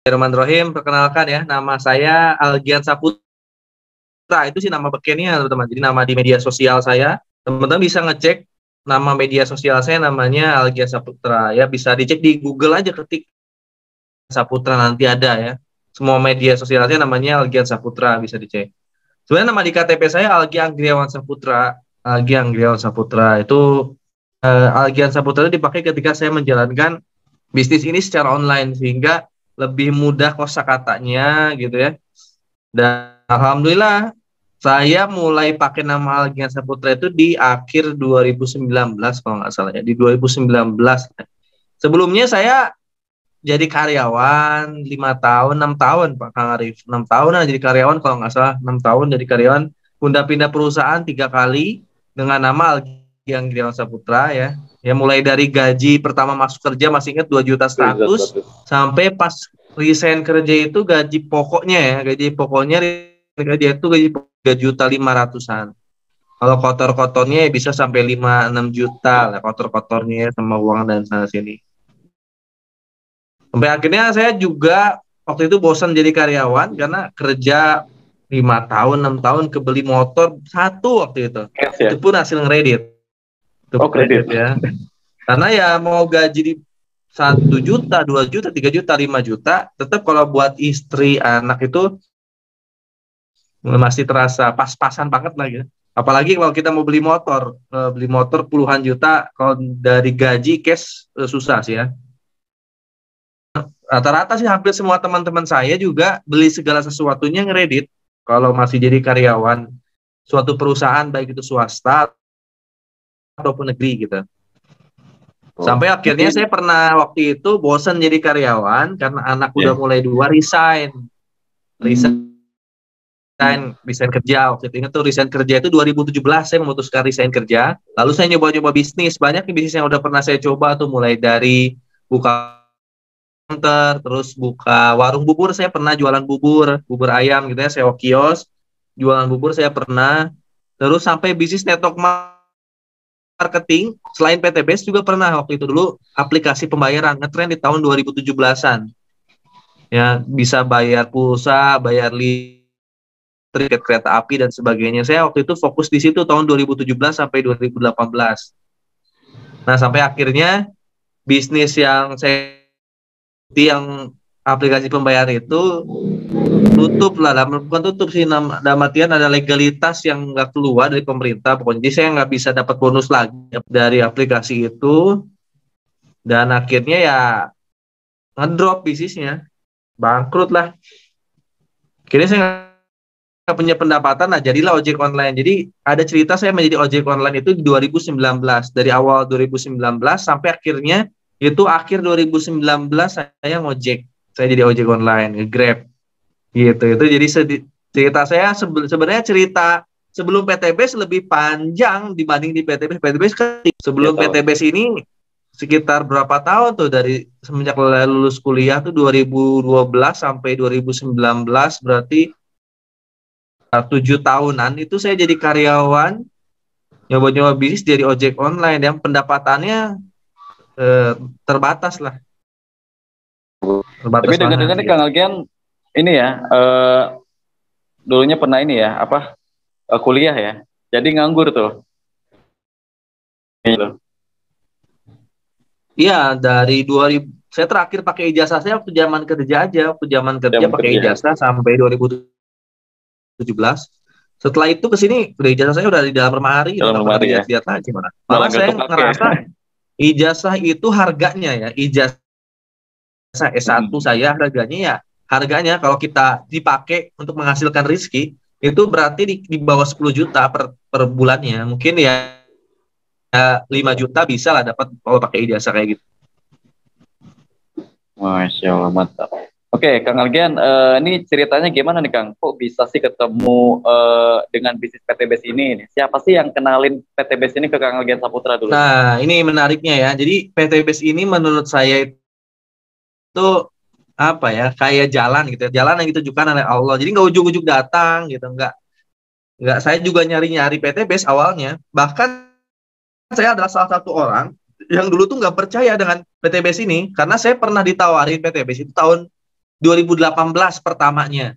Bismillahirrahmanirrahim. Perkenalkan ya, nama saya Algian Saputra. Itu sih nama bekennya, teman-teman. Jadi nama di media sosial saya. Teman-teman bisa ngecek nama media sosial saya namanya Algian Saputra. Ya, bisa dicek di Google aja, ketik Saputra nanti ada ya. Semua media sosial saya namanya Algian Saputra, bisa dicek. Sebenarnya nama di KTP saya Algi Anggriawan Saputra. Algi Anggriawan Saputra itu Algian Saputra itu dipakai ketika saya menjalankan bisnis ini secara online, sehingga lebih mudah kosakatanya gitu ya. Dan alhamdulillah saya mulai pakai nama Algian Saputra itu di akhir 2019 kalau nggak salah ya, di 2019. Sebelumnya saya jadi karyawan 5 tahun, 6 tahun Pak Kang Arif, 6 tahun jadi karyawan kalau nggak salah, 6 tahun jadi karyawan, pindah-pindah perusahaan 3 kali dengan nama Algian Anggriawan Saputra ya. Ya mulai dari gaji pertama masuk kerja masih ingat 2,1 juta sampai pas resign kerja itu gaji pokoknya gaji itu gaji 3,5 juta. Kalau kotor-kotornya ya bisa sampai 5-6 juta lah, kotor-kotornya ya, sama uang dan sana sini. Sampai akhirnya saya juga waktu itu bosan jadi karyawan karena kerja 5 tahun, 6 tahun, kebeli motor satu waktu itu. Yes, ya? Itu pun hasil ngeredit. Kredit ya. Karena ya mau gaji di 1 juta, 2 juta, 3 juta, 5 juta, tetap kalau buat istri, anak itu masih terasa pas-pasan banget lah gitu. Apalagi kalau kita mau beli motor puluhan juta, kalau dari gaji cash susah sih ya. Rata-rata sih hampir semua teman-teman saya juga beli segala sesuatunya ngeredit kalau masih jadi karyawan suatu perusahaan, baik itu swasta ataupun negeri gitu. Sampai akhirnya saya pernah waktu itu bosan jadi karyawan karena anak udah mulai 2, resign kerja. Waktu itu ingat tuh, resign kerja itu 2017 saya memutuskan resign kerja. Lalu saya nyoba-nyoba bisnis, banyak bisnis yang udah pernah saya coba tuh, mulai dari buka terus buka warung bubur, saya pernah jualan bubur ayam gitu ya, sewa kios, jualan bubur saya pernah, terus sampai bisnis network marketing selain PTBase juga pernah. Waktu itu dulu aplikasi pembayaran ngetren di tahun 2017-an ya, bisa bayar pulsa, bayar listrik, kereta api dan sebagainya. Saya waktu itu fokus di situ tahun 2017 sampai 2018. Nah sampai akhirnya bisnis yang aplikasi pembayar itu tutup lah, bukan tutup sih, dalam artian ada legalitas yang nggak keluar dari pemerintah pokoknya. Jadi saya nggak bisa dapat bonus lagi dari aplikasi itu, dan akhirnya ya ngedrop bisnisnya, bangkrut lah. Akhirnya saya nggak punya pendapatan, nah jadilah ojek online. Jadi ada cerita saya menjadi ojek online itu di 2019, dari awal 2019 sampai akhirnya itu akhir 2019 saya ngojek, saya jadi ojek online, nge-Grab gitu. Itu jadi cerita saya sebenarnya cerita sebelum PTBase lebih panjang dibanding di PTBase. PTBase kan sebelum PTBase ini sekitar berapa tahun tuh, dari semenjak lulus kuliah tuh 2012 sampai 2019, berarti 7 tahunan itu saya jadi karyawan, nyoba-nyoba bisnis jadi ojek online yang pendapatannya terbatas lah. Tapi dengar-dengar nih Kang Algian ini ya, dulunya pernah ini ya, kuliah ya, jadi nganggur tuh. Iya, dari 2000 saya terakhir pakai ijazah saya waktu zaman kerja aja, pakai ijazah sampai 2017. Setelah itu ke sini udah ijazah saya udah di dalam lemari, lihat lagi mana. Malah saya ngerasa ijazah itu harganya ya, ijazah S1 saya harganya kalau kita dipakai untuk menghasilkan rezeki itu berarti di bawah 10 juta per bulannya. Mungkin ya 5 juta bisa lah dapat kalau pakai ijazah kayak gitu. Masya Allah, mantap. Oke, Kang Algian, ini ceritanya gimana nih Kang? Kok bisa sih ketemu dengan bisnis PTBase ini? Siapa sih yang kenalin PTBase ini ke Kang Algian Saputra dulu? Nah, ini menariknya ya. Jadi PTBase ini menurut saya itu apa ya, kayak jalan gitu ya, jalan yang ditujukan oleh Allah. Jadi nggak ujuk-ujuk datang gitu, nggak saya juga nyari-nyari PTBase awalnya. Bahkan saya adalah salah satu orang yang dulu tuh nggak percaya dengan PTBase ini, karena saya pernah ditawarin PTBase itu tahun 2018 pertamanya.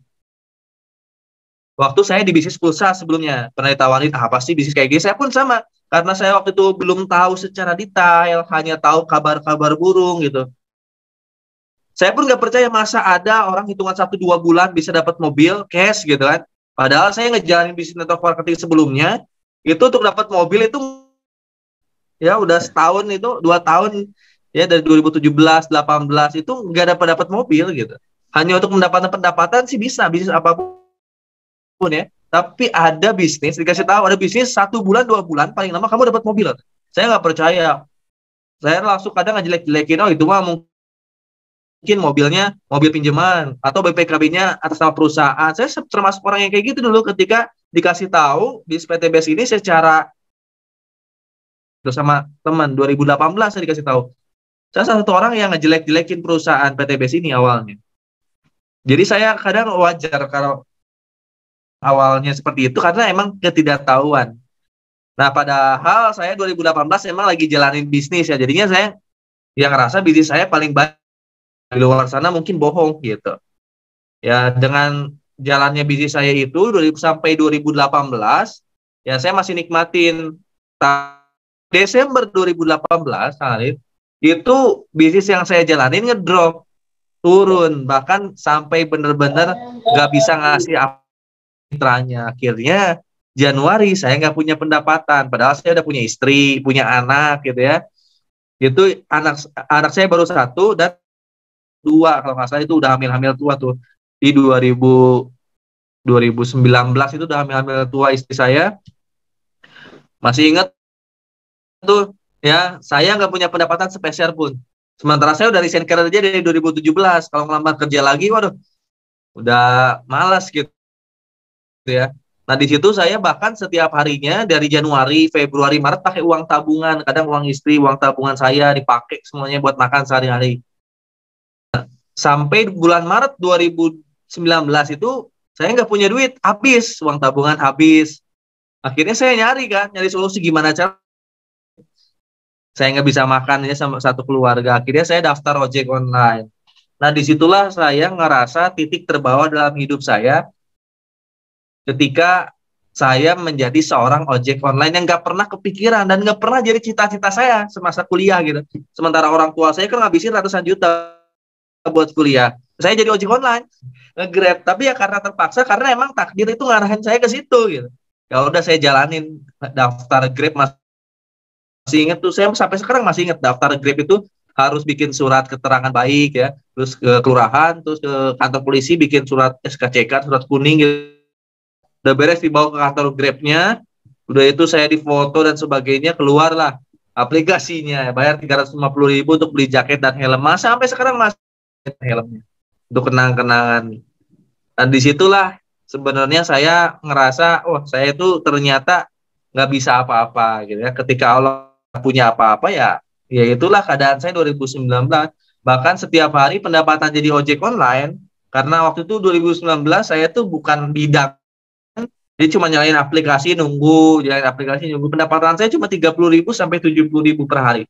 Waktu saya di bisnis pulsa sebelumnya, pernah ditawarin, apa sih bisnis kayak gini? Saya pun sama, karena saya waktu itu belum tahu secara detail, hanya tahu kabar-kabar burung gitu. Saya pun nggak percaya masa ada orang hitungan 1-2 bulan bisa dapat mobil cash gitu kan. Padahal saya ngejalanin bisnis network marketing sebelumnya, itu untuk dapat mobil itu ya udah setahun itu 2 tahun ya, dari 2017 18 itu nggak dapat mobil gitu, hanya untuk mendapatkan pendapatan sih bisa bisnis apapun ya, tapi ada bisnis dikasih tahu ada bisnis 1 bulan 2 bulan paling lama kamu dapat mobil. Saya nggak percaya, saya langsung kadang ngejelek-jelekin, oh itu mah mungkin mobilnya mobil pinjaman atau BPKB-nya atas nama perusahaan. Saya termasuk orang yang kayak gitu dulu, ketika dikasih tahu di PTBS ini secara sama teman 2018 saya dikasih tahu. Saya salah satu orang yang ngejelek-jelekin perusahaan PTBS ini awalnya. Jadi saya kadang wajar kalau awalnya seperti itu karena emang ketidaktahuan. Nah, padahal saya 2018 emang lagi jalanin bisnis ya. Jadinya saya yang ngerasa bisnis saya paling baik, di luar sana mungkin bohong gitu. Ya, dengan jalannya bisnis saya itu sampai 2018 ya saya masih nikmatin. Desember 2018 Arif, itu bisnis yang saya jalanin ngedrop, turun, bahkan sampai bener-bener nggak bisa ngasih mitranya. Akhirnya Januari saya nggak punya pendapatan, padahal saya udah punya istri, punya anak gitu ya. Itu anak saya baru 1 dan 2 kalau nggak salah, itu udah hamil-hamil tua tuh di 2019 itu udah hamil-hamil tua istri saya. Masih ingat tuh ya, saya nggak punya pendapatan sepeser pun. Sementara saya udah resign kerja dari 2017. Kalau ngelamar kerja lagi, waduh, udah malas gitu ya. Nah, di situ saya bahkan setiap harinya dari Januari, Februari, Maret pakai uang tabungan. Kadang uang istri, uang tabungan saya dipakai semuanya buat makan sehari-hari. Sampai bulan Maret 2019 itu saya nggak punya duit, habis, uang tabungan habis. Akhirnya saya nyari solusi gimana cara saya nggak bisa makan ya sama satu keluarga. Akhirnya saya daftar ojek online. Nah, disitulah saya ngerasa titik terbawah dalam hidup saya ketika saya menjadi seorang ojek online yang nggak pernah kepikiran dan nggak pernah jadi cita-cita saya semasa kuliah gitu. Sementara orang tua saya kan ngabisin ratusan juta buat kuliah. Saya jadi ojek online, nge-Grab. Tapi ya karena terpaksa, karena emang takdir itu ngarahin saya ke situ gitu. Ya udah saya jalanin daftar Grab. Masih ingat tuh, saya sampai sekarang masih ingat daftar Grab itu harus bikin surat keterangan baik ya, terus ke kelurahan, terus ke kantor polisi bikin surat SKCK, surat kuning gitu. Udah beres dibawa ke kantor Grabnya, udah itu saya difoto dan sebagainya, keluarlah aplikasinya, bayar 350.000 untuk beli jaket dan helm. Sampai sekarang masih helmnya untuk kenang-kenangan. Dan disitulah sebenarnya saya ngerasa, oh saya itu ternyata nggak bisa apa-apa gitu ya. Ketika Allah punya apa-apa ya itulah keadaan saya 2019. Bahkan setiap hari pendapatan jadi ojek online, karena waktu itu 2019 saya tuh bukan bidang, jadi cuma nyalain aplikasi nunggu, pendapatan saya cuma 30.000 sampai 70.000 per hari.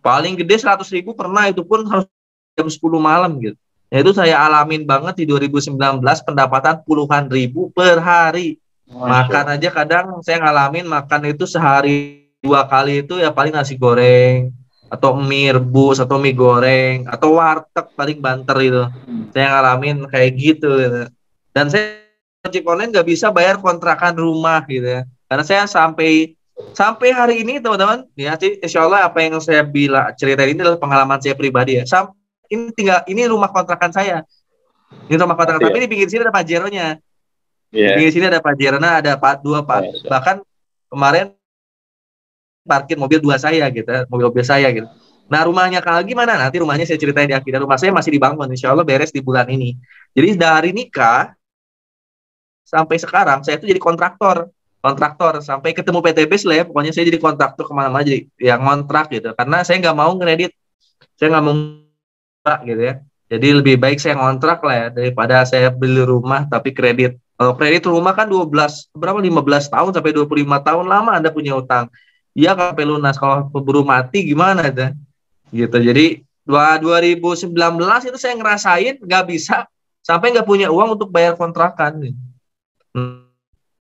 Paling gede 100.000 pernah, itu pun harus jam 10 malam gitu. Nah, itu saya alamin banget di 2019, pendapatan puluhan ribu per hari. Makan aja kadang saya ngalamin makan itu sehari 2 kali itu ya paling nasi goreng atau mie rebus atau mie goreng atau warteg paling banter itu. Saya ngalamin kayak gitu gitu. Dan saya ojek online nggak bisa bayar kontrakan rumah gitu ya. Karena saya sampai hari ini teman-teman ya, insya Allah apa yang saya bilang cerita ini adalah pengalaman saya pribadi ya. Ini rumah kontrakan saya. Ini rumah kontrakan, tapi di pinggir sini ada Pajero-nya. Di pinggir sini ada Pajero-nya, ada dua Pak. Bahkan kemarin parkir mobil 2 saya gitu, mobil saya gitu. Nah, rumahnya Kang gimana? Nanti rumahnya saya ceritain di akhir. Rumah saya masih dibangun, insya Allah beres di bulan ini. Jadi dari nikah sampai sekarang saya tuh jadi kontraktor sampai ketemu PTBS lah ya. Pokoknya saya jadi kontraktor kemana-mana, jadi yang ngontrak gitu. Karena saya nggak mau ngedit, saya nggak mau gitu ya. Jadi lebih baik saya ngontrak lah ya daripada saya beli rumah tapi kredit. Kalau kredit rumah kan 15 tahun sampai 25 tahun lama Anda punya utang. Iya, sampai lunas. Kalau keburu mati gimana aja gitu. Jadi 2019 itu saya ngerasain nggak bisa sampai nggak punya uang untuk bayar kontrakan.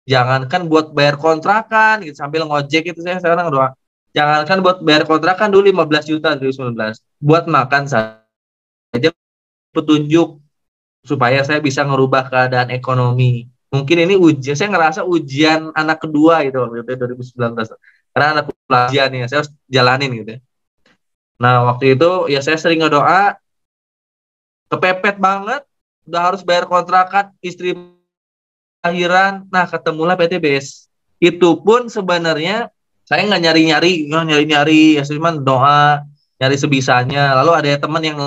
Jangankan buat bayar kontrakan gitu sambil ngojek itu saya sekarang udah jangankan buat bayar kontrakan dulu 15 juta 2019 buat makan saja petunjuk supaya saya bisa ngerubah keadaan ekonomi. Mungkin ini ujian, saya ngerasa ujian anak kedua gitu waktu itu 2019. Karena anak ujian ya, saya harus jalanin gitu ya. Nah, waktu itu ya saya sering ngedoa, kepepet banget, udah harus bayar kontrakan, istri akhiran, nah ketemulah PTBS. Itu pun sebenarnya saya nggak nyari-nyari, ya cuman doa, nyari sebisanya. Lalu ada teman yang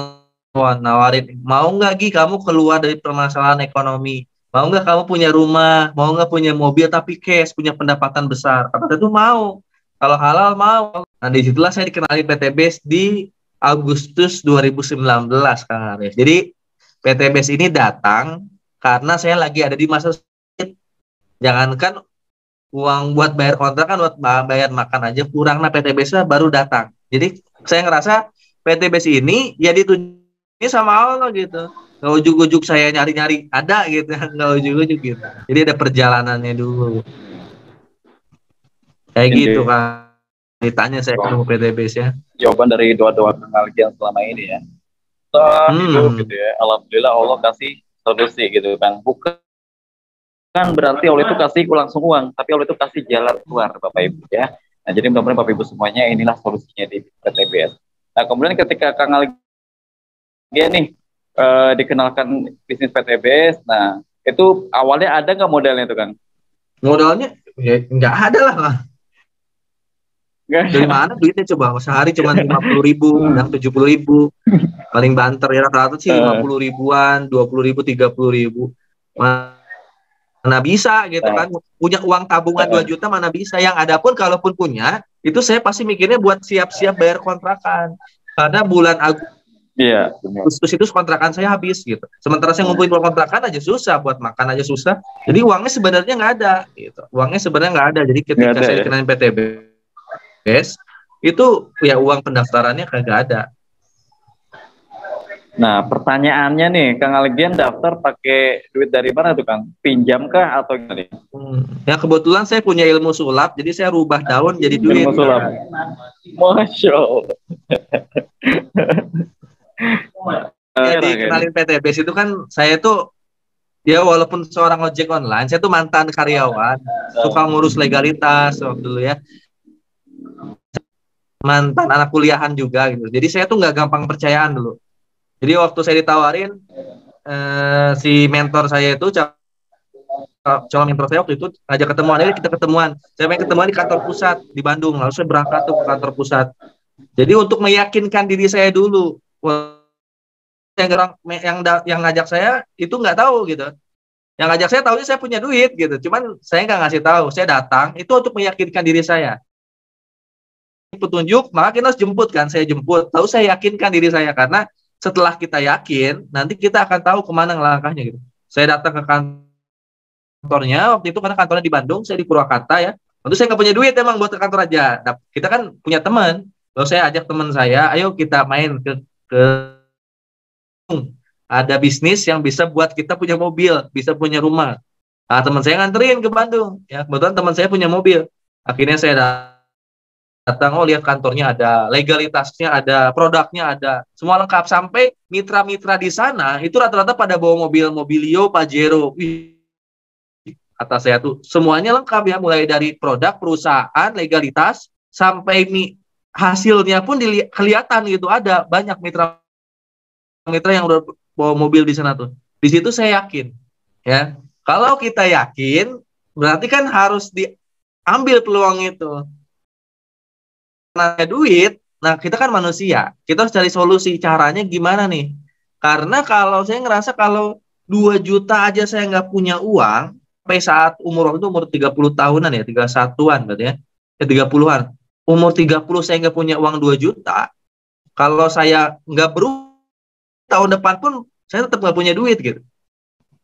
nawarin, mau nggak Gi kamu keluar dari permasalahan ekonomi, mau nggak kamu punya rumah, mau nggak punya mobil tapi cash, punya pendapatan besar. Kata itu mau, kalau halal mau. Nah disitulah saya dikenali PTBS di Agustus 2019 Kang Arif. Jadi PTBS ini datang karena saya lagi ada di masa sulit. Jangankan uang buat bayar kontrakan, buat bayar makan aja kurang, nah PTBS baru datang. Jadi saya ngerasa PTBS ini ya ditunjuk ini sama Allah gitu. Nggak ujuk-ujuk saya nyari-nyari ada gitu, nggak ujuk-ujuk gitu. Jadi ada perjalanannya dulu. Kayak gitu kan. Ditanya saya ketemu PTBS ya. Jawaban dari doa-doa Kang Algian selama ini ya. Hidup gitu ya. Alhamdulillah Allah kasih solusi gitu kan. Bukan berarti Allah itu kasih langsung uang, tapi Allah itu kasih jalan keluar Bapak Ibu ya. Nah jadi mudah-mudahan Bapak Ibu semuanya inilah solusinya di PTBS. Nah kemudian ketika Kang Algian nih dikenalkan bisnis PTBS, nah itu awalnya ada nggak modalnya itu Kang? Modalnya ya nggak ada lah. Dari mana duitnya coba? Sehari cuma 50.000, kadang 70.000. Paling banter ya rata-rata sih 50 ribuan, 20 ribu, 30 ribu. Mana bisa gitu kan? Punya uang tabungan 2 juta mana bisa? Yang ada pun kalaupun punya, itu saya pasti mikirnya buat siap-siap bayar kontrakan. Karena bulan Agustus itu kontrakan saya habis gitu. Sementara saya ngumpulin uang kontrakan aja susah, buat makan aja susah. Jadi uangnya sebenarnya nggak ada gitu. Uangnya sebenarnya nggak ada. Jadi ketika saya dikenalin PTBS, itu ya uang pendaftarannya kagak ada. Nah, pertanyaannya nih, Kang Algian daftar pakai duit dari mana tuh, Kang? Pinjam kah atau gimana? Ya kebetulan saya punya ilmu sulap, jadi saya rubah daun jadi duit. Ilmu sulap. Masya Allah. Jadi kenalin PTBS itu kan saya tuh ya walaupun seorang ojek online, saya tuh mantan karyawan, suka ngurus legalitas waktu dulu ya. Mantan anak kuliahan juga gitu. Jadi saya tuh nggak gampang percayaan dulu. Jadi waktu saya ditawarin si mentor saya itu calon mentor saya waktu itu ngajak ketemuan, jadi kita ketemuan. Saya pengen ketemuan di kantor pusat di Bandung, lalu saya berangkat tuh ke kantor pusat. Jadi untuk meyakinkan diri saya dulu, yang ngajak saya itu nggak tahu gitu. Yang ngajak saya tahunya saya punya duit gitu. Cuman saya nggak ngasih tahu. Saya datang itu untuk meyakinkan diri saya. Petunjuk, maka kita harus jemput kan. Saya jemput. Tahu saya yakinkan diri saya karena setelah kita yakin, nanti kita akan tahu kemana langkahnya gitu. Saya datang ke kantornya waktu itu karena kantornya di Bandung, saya di Purwakarta ya. Tentu saya nggak punya duit emang buat ke kantor aja. Nah, kita kan punya teman. Lalu saya ajak teman saya, ayo kita main ke ada bisnis yang bisa buat kita punya mobil, bisa punya rumah. Nah, teman saya nganterin ke Bandung. Ya, kebetulan teman saya punya mobil. Akhirnya saya datang, oh lihat kantornya ada, legalitasnya ada, produknya ada, semua lengkap. Sampai mitra-mitra di sana itu rata-rata pada bawa mobil Mobilio, Pajero. Kata saya tuh semuanya lengkap ya, mulai dari produk, perusahaan, legalitas, sampai hasilnya pun kelihatan gitu. Ada banyak mitra-mitra yang udah bawa mobil di sana tuh. Di situ saya yakin, ya. Kalau kita yakin, berarti kan harus diambil peluang itu. Karena duit, nah kita kan manusia, kita harus cari solusi, caranya gimana nih? Karena kalau saya ngerasa kalau 2 juta aja saya nggak punya uang, sampai saat umur waktu itu umur 30 tahunan ya, 31-an berarti ya, 30-an. Umur 30 saya nggak punya uang 2 juta, kalau saya nggak berubah, tahun depan pun saya tetap nggak punya duit gitu.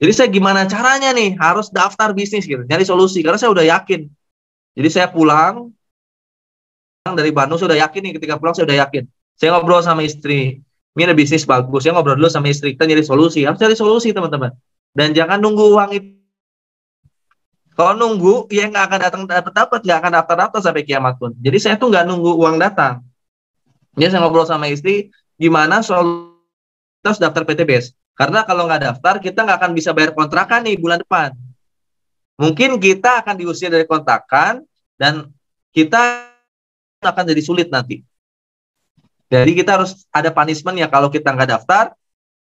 Jadi saya gimana caranya nih, harus daftar bisnis gitu, nyari solusi, karena saya udah yakin. Jadi saya pulang, dari Bandung sudah yakin nih, ketika pulang saya udah yakin. Saya ngobrol sama istri, ini ada bisnis bagus, ya ngobrol dulu sama istri, kita nyari solusi, harus cari solusi teman-teman. Dan jangan nunggu uang itu. Kalau nunggu, ya nggak akan dapat, nggak akan daftar sampai kiamat pun. Jadi saya tuh nggak nunggu uang datang. Jadi saya ngobrol sama istri, gimana soal kita harus daftar PTBS. Karena kalau nggak daftar, kita nggak akan bisa bayar kontrakan nih bulan depan. Mungkin kita akan diusir dari kontrakan, dan kita akan jadi sulit nanti. Jadi kita harus ada punishment ya, kalau kita nggak daftar,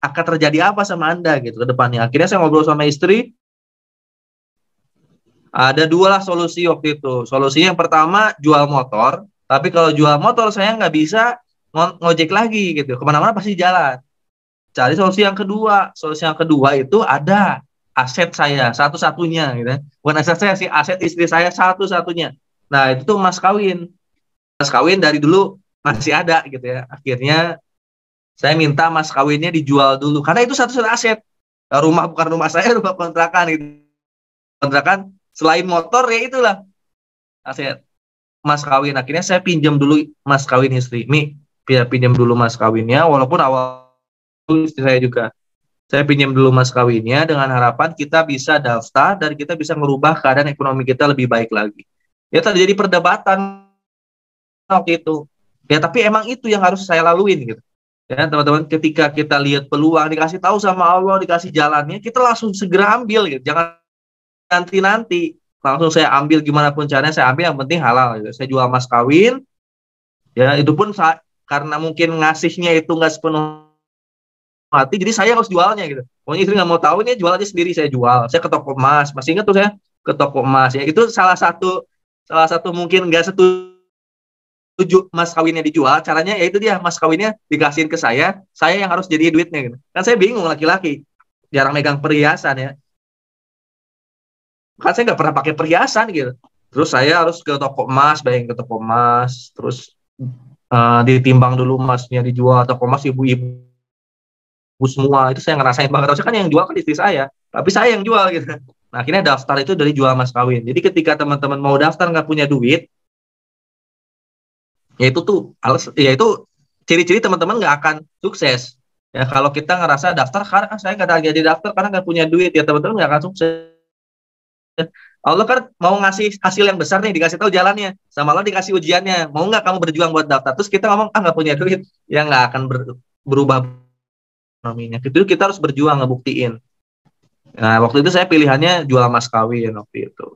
akan terjadi apa sama Anda gitu ke depannya. Akhirnya saya ngobrol sama istri, ada dua lah solusi waktu itu. Solusi yang pertama, jual motor. Tapi kalau jual motor, saya nggak bisa ngojek lagi gitu. Kemana-mana pasti jalan. Cari solusi yang kedua. Solusi yang kedua itu ada aset saya, satu-satunya gitu. Bukan aset saya sih, aset istri saya satu-satunya. Nah, itu tuh mas kawin. Mas kawin dari dulu masih ada gitu ya. Akhirnya saya minta mas kawinnya dijual dulu. Karena itu satu-satunya aset. Rumah bukan rumah saya, rumah kontrakan itu. Kontrakan selain motor ya itulah aset mas kawin. Akhirnya saya pinjam dulu mas kawin istri. Pinjam dulu mas kawinnya, walaupun awal istri saya juga. Saya pinjam dulu mas kawinnya dengan harapan kita bisa daftar dan kita bisa merubah keadaan ekonomi kita lebih baik lagi. Ya terjadi perdebatan waktu itu. Ya tapi emang itu yang harus saya laluin gitu. Ya teman-teman, ketika kita lihat peluang, dikasih tahu sama Allah, dikasih jalannya, kita langsung segera ambil gitu. Jangan nanti langsung saya ambil, gimana pun caranya saya ambil, yang penting halal gitu. Saya jual mas kawin, ya itu pun karena mungkin ngasihnya itu nggak sepenuh hati, jadi saya harus jualnya gitu. Pokoknya istri nggak mau tahu, ini jual aja sendiri, saya jual. Saya ke toko emas, masih ingat tuh saya ke toko emas ya. Itu salah satu mungkin nggak setuju mas kawinnya dijual. Caranya ya itu dia, mas kawinnya dikasihin ke saya yang harus jadi duitnya gitu. Kan saya bingung, laki-laki jarang megang perhiasan ya. Kan saya nggak pernah pakai perhiasan gitu. Terus saya harus ke toko emas, bayangin ke toko emas, terus ditimbang dulu emasnya dijual, toko emas ibu-ibu semua, itu saya ngerasain banget. Harusnya kan yang jual kan istri saya, tapi saya yang jual gitu. Nah, akhirnya daftar itu dari jual mas kawin. Jadi ketika teman-teman mau daftar nggak punya duit, ya itu ciri-ciri teman-teman nggak akan sukses. Ya kalau kita ngerasa daftar karena saya nggak jadi daftar karena nggak punya duit, ya teman-teman nggak akan sukses. Allah kan mau ngasih hasil yang besar nih, dikasih tahu jalannya, sama Allah dikasih ujiannya. Mau nggak kamu berjuang buat daftar? Terus kita ngomong nggak punya duit, ya nggak akan berubah ekonominya. Itu kita harus berjuang ngebuktiin. Nah waktu itu saya pilihannya jual mas kawin waktu itu.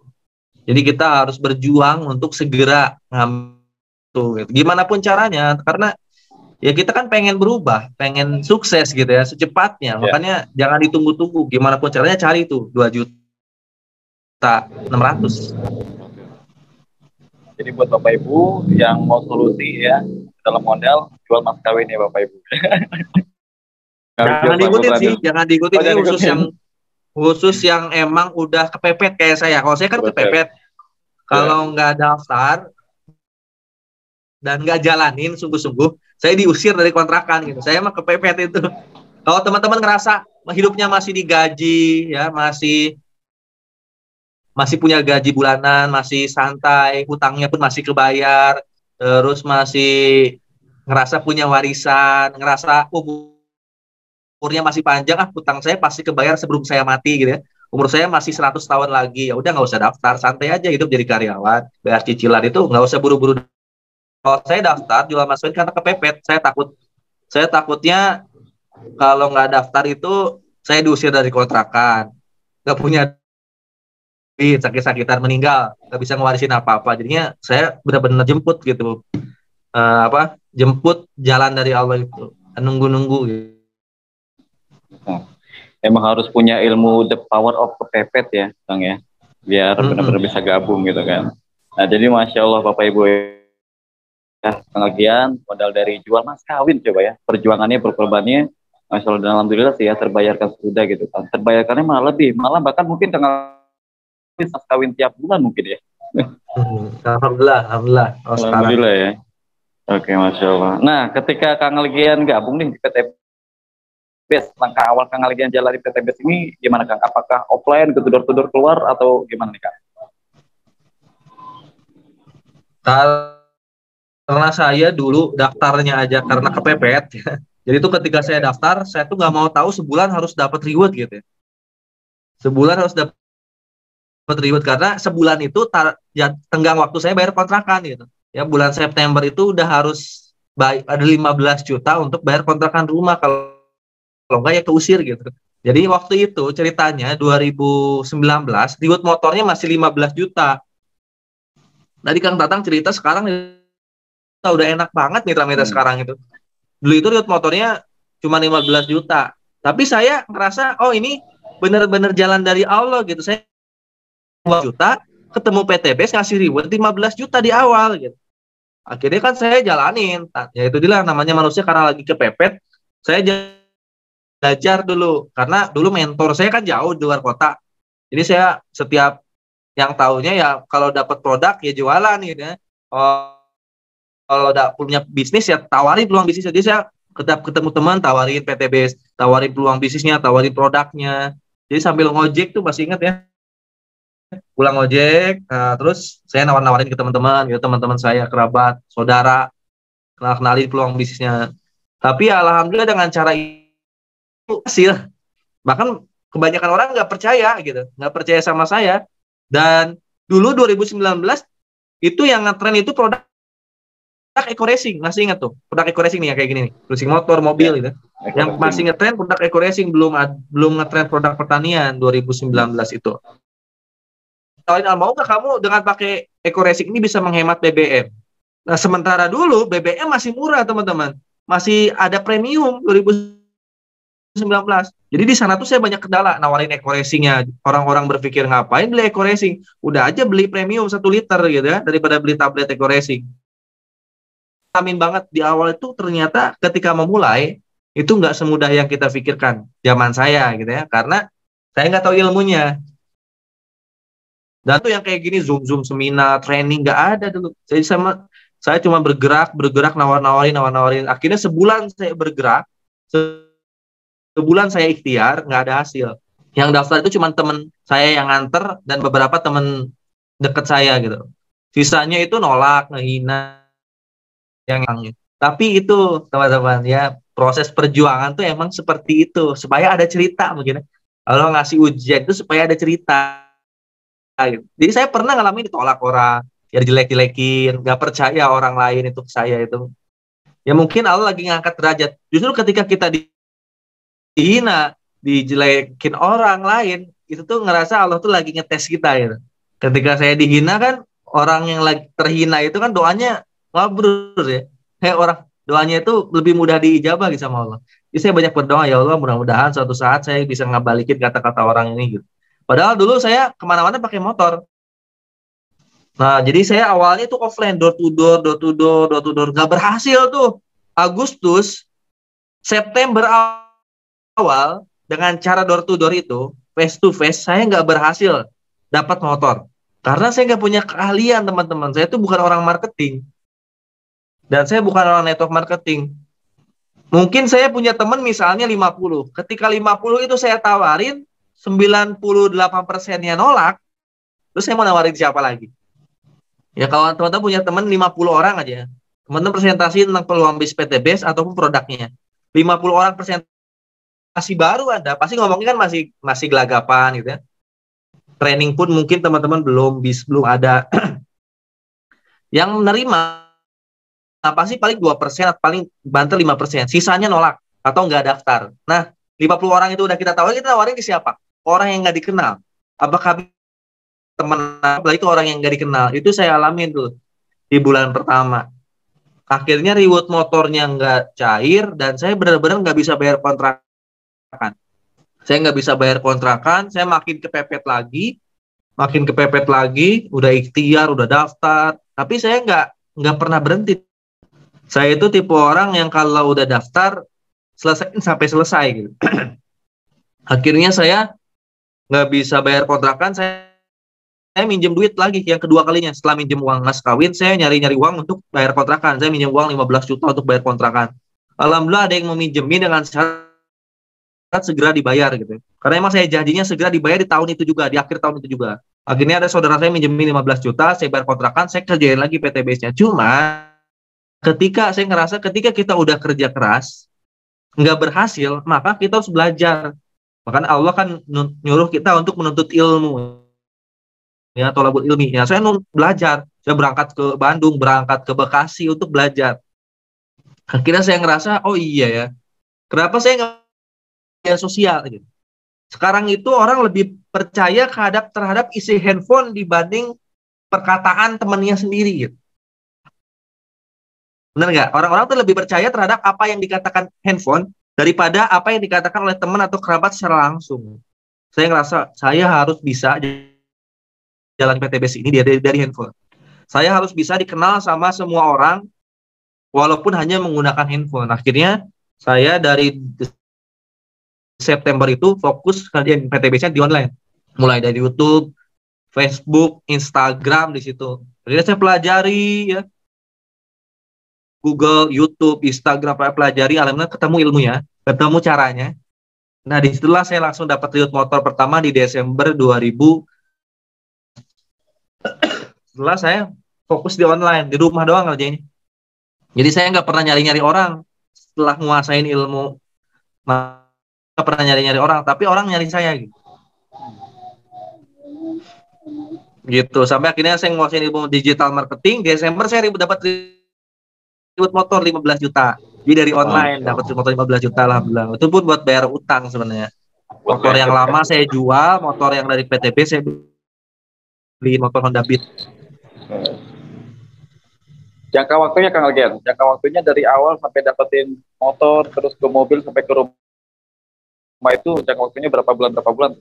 Jadi kita harus berjuang untuk segera ngambil. Gimana pun caranya, karena ya kita kan pengen berubah, pengen sukses gitu ya secepatnya. Makanya jangan ditunggu-tunggu. Gimana pun caranya cari itu 2.600.000. Jadi buat Bapak Ibu yang mau solusi ya dalam modal, jual mas kawin ya Bapak Ibu. Jangan diikutin sih, jangan diikutin. Ini khusus yang emang udah kepepet kayak saya. Kalau saya kan kepepet. Kalau nggak daftar dan nggak jalanin sungguh-sungguh, saya diusir dari kontrakan gitu. Saya emang kepepet itu. Kalau teman-teman ngerasa hidupnya masih digaji, ya masih punya gaji bulanan, masih santai, hutangnya pun masih kebayar, terus masih ngerasa punya warisan, ngerasa umurnya masih panjang, hutang saya pasti kebayar sebelum saya mati gitu ya. Umur saya masih 100 tahun lagi, ya udah nggak usah daftar, santai aja hidup jadi karyawan, bayar cicilan itu nggak usah buru-buru. Kalau saya daftar jual mas kawin karena kepepet, saya takutnya kalau nggak daftar itu saya diusir dari kontrakan, nggak punya sakit-sakitan, meninggal, nggak bisa ngewarisin apa-apa. Jadinya saya benar-benar jemput gitu, jemput jalan dari Allah itu, nunggu-nunggu gitu. Emang harus punya ilmu the power of kepepet ya Bang ya, biar benar-benar bisa gabung gitu kan. Nah jadi Masya Allah Bapak Ibu ya, pengajian modal dari jual mas kawin coba ya, perjuangannya berkorbannya Masya Allah, dan Alhamdulillah sih ya terbayarkan sudah gitu kan. Terbayarkannya malah bahkan mungkin tengah mas kawin tiap bulan mungkin ya. Alhamdulillah ya. Oke, Masya Allah. Nah, ketika Kang Legian gabung nih di PTBS, langkah awal Kang Legian jalan di PTBS ini gimana Kang? Apakah offline, gedor-gedor keluar atau gimana nih Kang? Karena saya dulu daftarnya aja karena kepepet, Jadi itu ketika saya daftar, saya tuh nggak mau tahu sebulan harus dapat reward gitu ya. Sebulan harus dapat reward karena sebulan itu ya, tenggang waktu saya bayar kontrakan gitu. Ya bulan September itu udah harus ada 15 juta untuk bayar kontrakan rumah, kalau nggak ya keusir gitu. Jadi waktu itu ceritanya 2019 reward motornya masih 15 juta. Tadi Kang Tatang cerita sekarang udah enak banget mitra-mitra sekarang itu. Dulu itu reward motornya cuma 15 juta. Tapi saya ngerasa, oh ini bener-bener jalan dari Allah gitu. Saya 2 juta, ketemu PTBS ngasih reward 15 juta di awal gitu. Akhirnya kan saya jalanin. Ya itu dia namanya manusia karena lagi kepepet. Saya belajar dulu. Karena dulu mentor saya kan jauh di luar kota. Jadi saya setiap yang tahunya ya kalau dapat produk ya jualan gitu ya. Kalau udah punya bisnis ya tawarin peluang bisnis. Jadi saya ketemu teman tawarin PTBS, tawarin peluang bisnisnya, tawarin produknya. Jadi sambil ngojek tuh masih ingat ya, pulang ojek, terus saya nawarin ke teman-teman, gitu, teman-teman saya, kerabat, saudara, kenalin peluang bisnisnya. Tapi ya, alhamdulillah dengan cara itu hasil. Bahkan kebanyakan orang nggak percaya gitu, nggak percaya sama saya. Dan dulu 2019 itu yang ngetren itu produk eco racing, masih ingat tuh produk eco racing nih ya kayak gini nih, racing motor, mobil gitu. Yang masih ngetren produk eco racing, belum ngetren produk pertanian 2019 itu. Mau nggak kamu dengan pakai eco racing ini bisa menghemat BBM? Nah sementara dulu BBM masih murah teman-teman, masih ada premium 2019. Jadi di sana tuh saya banyak kendala nawarin eco racingnya. Orang-orang berpikir ngapain beli eco racing? Udah aja beli premium 1 liter gitu ya, daripada beli tablet eco racing. Amin banget di awal itu ternyata ketika memulai itu nggak semudah yang kita pikirkan zaman saya gitu ya, karena saya nggak tahu ilmunya. Dan tuh yang kayak gini zoom seminar training nggak ada dulu. Saya cuma bergerak nawarin. Akhirnya sebulan saya bergerak, sebulan saya ikhtiar nggak ada hasil. Yang daftar itu cuma teman saya yang nganter dan beberapa teman deket saya gitu. Sisanya itu nolak, ngehina yang. Tapi itu teman-teman ya, proses perjuangan tuh emang seperti itu, supaya ada cerita mungkin. Kalau ngasih ujian itu supaya ada cerita. Jadi saya pernah ngalamin ditolak orang, ya jelek-jelekin, nggak percaya orang lain itu saya itu. Ya mungkin Allah lagi ngangkat derajat. Justru ketika kita dihina, dijelekin orang lain, itu tuh ngerasa Allah tuh lagi ngetes kita gitu. Ketika saya dihina kan, orang yang lagi terhina itu kan doanya mabrur ya. Kayak orang doanya itu lebih mudah diijabah gitu sama Allah. Jadi saya banyak berdoa, ya Allah mudah-mudahan suatu saat saya bisa ngabalikin kata-kata orang ini gitu. Padahal dulu saya kemana-mana pakai motor. Nah, jadi saya awalnya tuh offline, door to door, nggak berhasil tuh. Agustus, September awal dengan cara door to door itu, face to face, saya nggak berhasil dapat motor. Karena saya nggak punya keahlian teman-teman. Saya tuh bukan orang marketing. Dan saya bukan orang network marketing. Mungkin saya punya teman misalnya 50. Ketika 50 itu saya tawarin, 98%-nya nolak, terus saya mau nawarin siapa lagi? Ya kalau teman-teman punya teman 50 orang aja, teman-teman presentasi tentang peluang bisnis PTBS ataupun produknya. 50 orang presentasi baru Anda, pasti ngomongnya kan masih gelagapan gitu ya. Training pun mungkin teman-teman belum ada. Yang menerima pasti paling 2%, atau paling banter 5%. Sisanya nolak atau nggak daftar. Nah, 50 orang itu udah kita tawarin ke siapa? Orang yang nggak dikenal. Apakah teman, apalagi ke orang yang nggak dikenal? Itu saya alamin tuh di bulan pertama. Akhirnya reward motornya nggak cair dan saya benar-benar nggak bisa bayar kontrakan. Saya nggak bisa bayar kontrakan, saya makin kepepet lagi, udah ikhtiar, udah daftar, tapi saya nggak pernah berhenti. Saya itu tipe orang yang kalau udah daftar selesaiin sampai selesai gitu. Akhirnya saya nggak bisa bayar kontrakan, saya minjem duit lagi yang kedua kalinya. Setelah minjem uang mas kawin, saya nyari uang untuk bayar kontrakan. Saya minjem uang 15 juta untuk bayar kontrakan. Alhamdulillah ada yang mau minjemin dengan syarat segera dibayar gitu. Karena emang saya janjinya segera dibayar di tahun itu juga, di akhir tahun itu juga. Akhirnya ada saudara saya minjemin 15 juta, saya bayar kontrakan, saya kerjain lagi PTBS-nya. Cuma ketika saya ngerasa ketika kita udah kerja keras, nggak berhasil, maka kita harus belajar. Makanya Allah kan nyuruh kita untuk menuntut ilmu, ya, tolabul ilmi. Ya, saya belajar. Saya berangkat ke Bandung, berangkat ke Bekasi untuk belajar. Akhirnya saya ngerasa, oh iya ya, kenapa saya nggak media sosial gitu. Sekarang itu orang lebih percaya terhadap isi handphone dibanding perkataan temannya sendiri gitu. Benar nggak? Orang-orang tuh lebih percaya terhadap apa yang dikatakan handphone daripada apa yang dikatakan oleh teman atau kerabat secara langsung. Saya ngerasa saya harus bisa jalan PTBS ini dari handphone. Saya harus bisa dikenal sama semua orang walaupun hanya menggunakan handphone. Akhirnya saya dari September itu fokus kerjaan PTBS di online. Mulai dari YouTube, Facebook, Instagram di situ. Jadi saya pelajari ya, Google, YouTube, Instagram, pelajari, alhamdulillah ketemu ilmunya, ketemu caranya. Nah, disitulah saya langsung dapat riwayat motor pertama di Desember 2000. Setelah saya fokus di online, di rumah doang ngerjainnya. Jadi saya nggak pernah nyari-nyari orang. Setelah menguasain ilmu, nggak pernah nyari-nyari orang, tapi orang nyari saya gitu. Gitu. Sampai akhirnya saya menguasain ilmu digital marketing. Desember saya dapat riwayat motor 15 juta. Jadi dari online dapat motor 15 juta lah bilang. Itu pun buat bayar utang sebenarnya. Motor yang lama saya jual, motor yang dari PTB saya beli motor Honda Beat. Jangka waktunya Kang Algen, jangka waktunya dari awal sampai dapetin motor terus ke mobil sampai ke rumah itu jangka waktunya berapa bulan?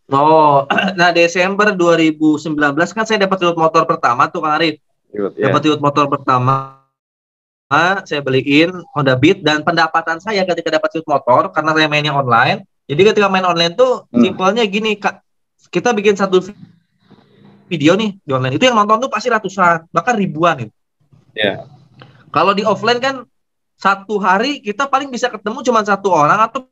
Oh, nah Desember 2019 kan saya dapat riwayat motor pertama tuh Kang Arif. Dapat riwayat motor pertama, saya beliin Honda Beat dan pendapatan saya ketika dapat riwayat motor karena saya mainnya online. Jadi ketika main online tuh simpelnya gini, Kak. Kita bikin satu video nih di online itu yang nonton tuh pasti ratusan, bahkan ribuan gitu. Yeah. Kalau di offline kan satu hari kita paling bisa ketemu cuma satu orang atau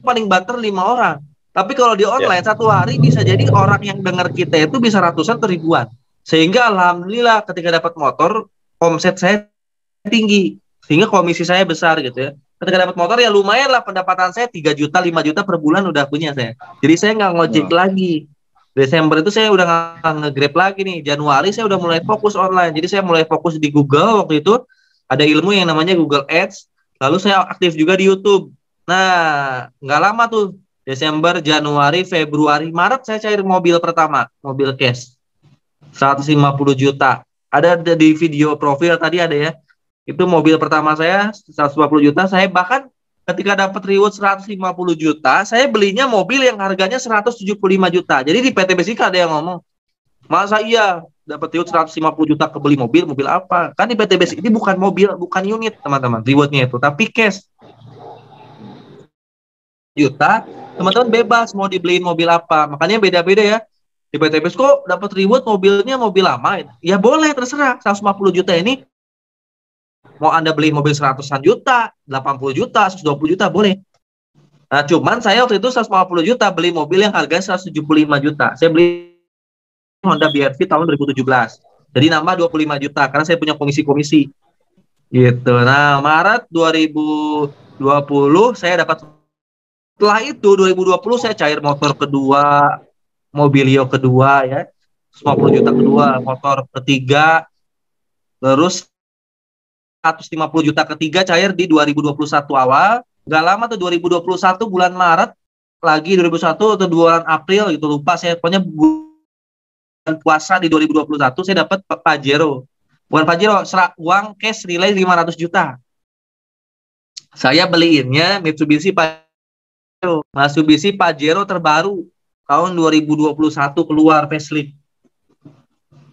paling banter 5 orang. Tapi kalau di online satu hari bisa jadi orang yang dengar kita itu bisa ratusan atau ribuan. Sehingga alhamdulillah ketika dapat motor omset saya tinggi, sehingga komisi saya besar gitu ya. Ketika dapat motor ya lumayan lah, pendapatan saya 3 juta 5 juta per bulan udah punya saya. Jadi saya nggak ngojek lagi. Desember itu saya udah nggak nge-grab lagi nih. Januari saya udah mulai fokus online. Jadi saya mulai fokus di Google waktu itu. Ada ilmu yang namanya Google Ads. Lalu saya aktif juga di YouTube. Nah, nggak lama tuh. Desember, Januari, Februari, Maret saya cair mobil pertama. Mobil cash. 150 juta. Ada di video profil tadi ada ya. Itu mobil pertama saya 150 juta. Saya bahkan ketika dapat reward 150 juta, saya belinya mobil yang harganya 175 juta. Jadi di PT Besika ada yang ngomong, masa iya dapat reward 150 juta kebeli mobil apa? Kan di PT Besika ini bukan mobil, bukan unit teman-teman, rewardnya itu, tapi cash. Juta, teman-teman bebas mau dibeliin mobil apa. Makanya beda-beda ya. Di PT Besika kok dapat reward mobilnya mobil lama. Ya boleh, terserah. 150 juta ini mau Anda beli mobil 100-an juta, 80 juta, 120 juta, boleh. Nah, cuman saya waktu itu 150 juta beli mobil yang harganya 175 juta. Saya beli Honda BRV tahun 2017. Jadi nambah 25 juta, karena saya punya komisi-komisi. Gitu. Nah, Maret 2020 saya dapat, setelah itu 2020 saya cair motor kedua, Mobilio kedua ya, 50 juta kedua, motor ketiga, terus 150 juta ketiga cair di 2021 awal. Gak lama tuh 2021 bulan Maret lagi 2021 atau bulan April gitu, lupa saya, pokoknya bulan puasa di 2021 saya dapat Pajero. Bukan Pajero, uang cash nilai 500 juta. Saya beliinnya Mitsubishi Pajero terbaru tahun 2021 keluar facelift.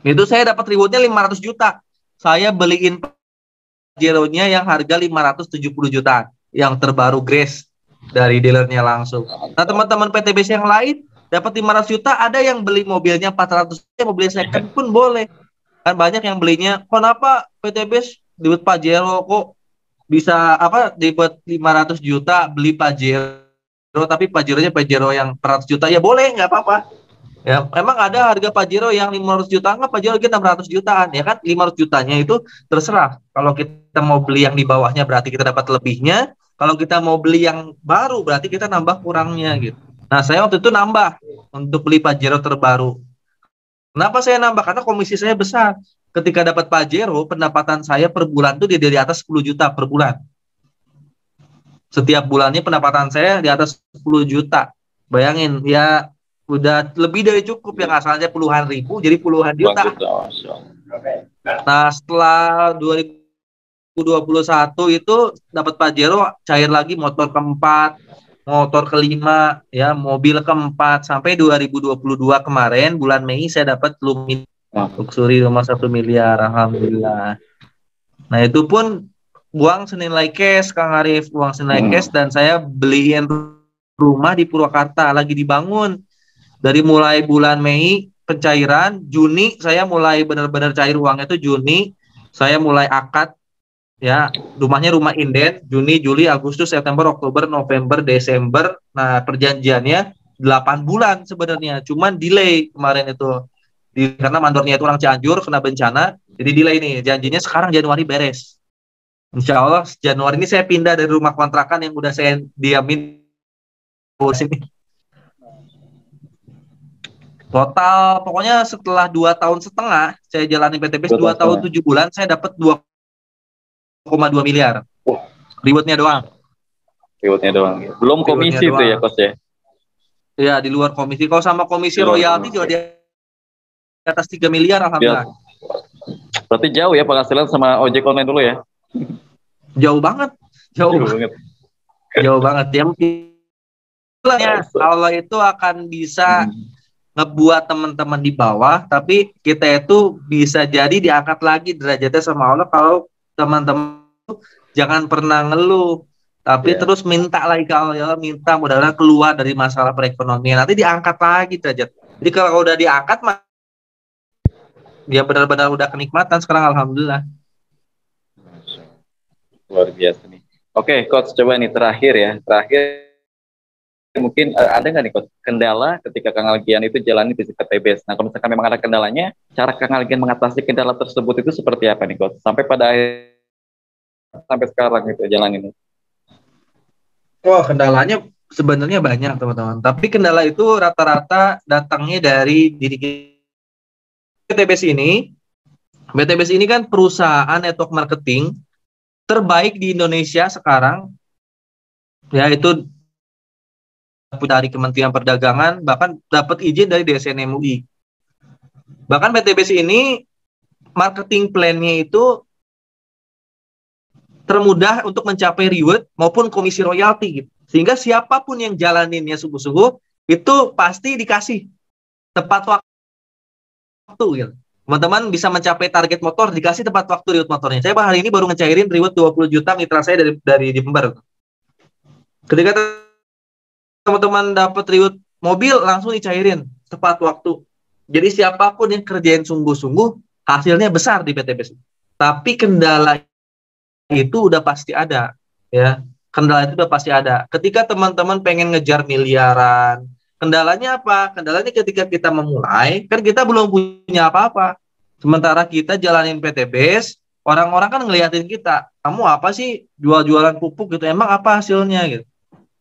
Itu saya dapat rewardnya 500 juta. Saya beliin Pajero-nya yang harga 570 juta, yang terbaru Grace dari dealernya langsung. Nah, teman-teman PTBS yang lain dapat 500 juta, ada yang beli mobilnya 400 juta, mobil second pun boleh. Kan banyak yang belinya, kenapa PTBS dibuat Pajero kok bisa dibuat 500 juta beli Pajero, tapi Pajeronya Pajero yang 400 juta, ya boleh, nggak apa-apa. Ya, emang ada harga Pajero yang 500 juta, nggak, Pajero kita 600 jutaan, ya kan? 500 jutanya itu terserah. Kalau kita mau beli yang di bawahnya berarti kita dapat lebihnya. Kalau kita mau beli yang baru, berarti kita nambah kurangnya gitu. Nah, saya waktu itu nambah untuk beli Pajero terbaru. Kenapa saya nambah? Karena komisi saya besar. Ketika dapat Pajero, pendapatan saya per bulan tuh di atas 10 juta per bulan. Setiap bulannya pendapatan saya di atas 10 juta. Bayangin, ya udah lebih dari cukup, yang asalnya puluhan ribu jadi puluhan juta. Nah, setelah 2021 itu dapat Pajero, cair lagi motor keempat, motor kelima, ya mobil keempat, sampai 2022 kemarin bulan Mei saya dapat Lumin Luxury rumah 1 miliar, alhamdulillah. Nah, itu pun uang senilai cash, Kang Arif, uang senilai cash, dan saya beliin rumah di Purwakarta, lagi dibangun. Dari mulai bulan Mei pencairan, Juni saya mulai benar-benar cair uangnya itu Juni, saya mulai akad, ya rumahnya rumah inden, Juni, Juli, Agustus, September, Oktober, November, Desember. Nah, perjanjiannya 8 bulan sebenarnya, cuman delay kemarin itu karena mandornya itu orang Cianjur, kena bencana, jadi delay nih. Janjinya sekarang Januari beres. Insya Allah Januari ini saya pindah dari rumah kontrakan yang udah saya diamin ke sini. Total pokoknya setelah 2 tahun setengah saya jalani PTBS, 2 tahun 7 bulan, saya dapat 2,2 miliar. Rewardnya doang. Rewardnya doang. Belum komisi itu ya, Coach ya? Iya, di luar komisi. Kalau sama komisi royalti juga di atas 3 miliar, alhamdulillah. Berarti jauh ya penghasilan sama ojek online dulu ya? Jauh banget. Jauh banget. Jauh banget. Yang Allah itu akan bisa ngebuat teman-teman di bawah, tapi kita itu bisa jadi diangkat lagi derajatnya sama Allah kalau teman-teman jangan pernah ngeluh, tapi terus minta lagi ke Allah, ya Allah, minta mudah-mudahan keluar dari masalah perekonomian, nanti diangkat lagi derajat. Jadi kalau udah diangkat mah dia benar-benar udah kenikmatan sekarang, alhamdulillah. Luar biasa nih. Oke, Coach, coba nih terakhir mungkin ada nggak nih Coach kendala ketika Kang Algian itu jalani bisnis PTBS? Nah, kalau misalkan memang ada kendalanya, cara Kang Algian mengatasi kendala tersebut itu seperti apa nih Coach? Sampai pada akhir, sampai sekarang itu jalan ini. Wah, kendalanya sebenarnya banyak teman-teman. Tapi kendala itu rata-rata datangnya dari diri kita. BTBS ini kan perusahaan network marketing terbaik di Indonesia sekarang, yaitu dari Kementerian Perdagangan, bahkan dapat izin dari DSN MUI. Bahkan BTBS ini marketing plan-nya itu termudah untuk mencapai reward maupun komisi royalti gitu. Sehingga siapapun yang jalaninnya sungguh-sungguh itu pasti dikasih tepat waktu gitu. Teman-teman bisa mencapai target motor, dikasih tepat waktu reward motornya. Saya hari ini baru ngecairin reward 20 juta mitra saya dari Jember. Ketika teman-teman dapat reward mobil, langsung dicairin tepat waktu. Jadi siapapun yang kerjain sungguh-sungguh, hasilnya besar di PTBS. Tapi kendala itu udah pasti ada, ya. Kendala itu udah pasti ada. Ketika teman-teman pengen ngejar miliaran, kendalanya apa? Kendalanya ketika kita memulai, kan kita belum punya apa-apa. Sementara kita jalanin PTBS, orang-orang kan ngeliatin kita, kamu apa sih jual-jualan pupuk gitu, emang apa hasilnya gitu.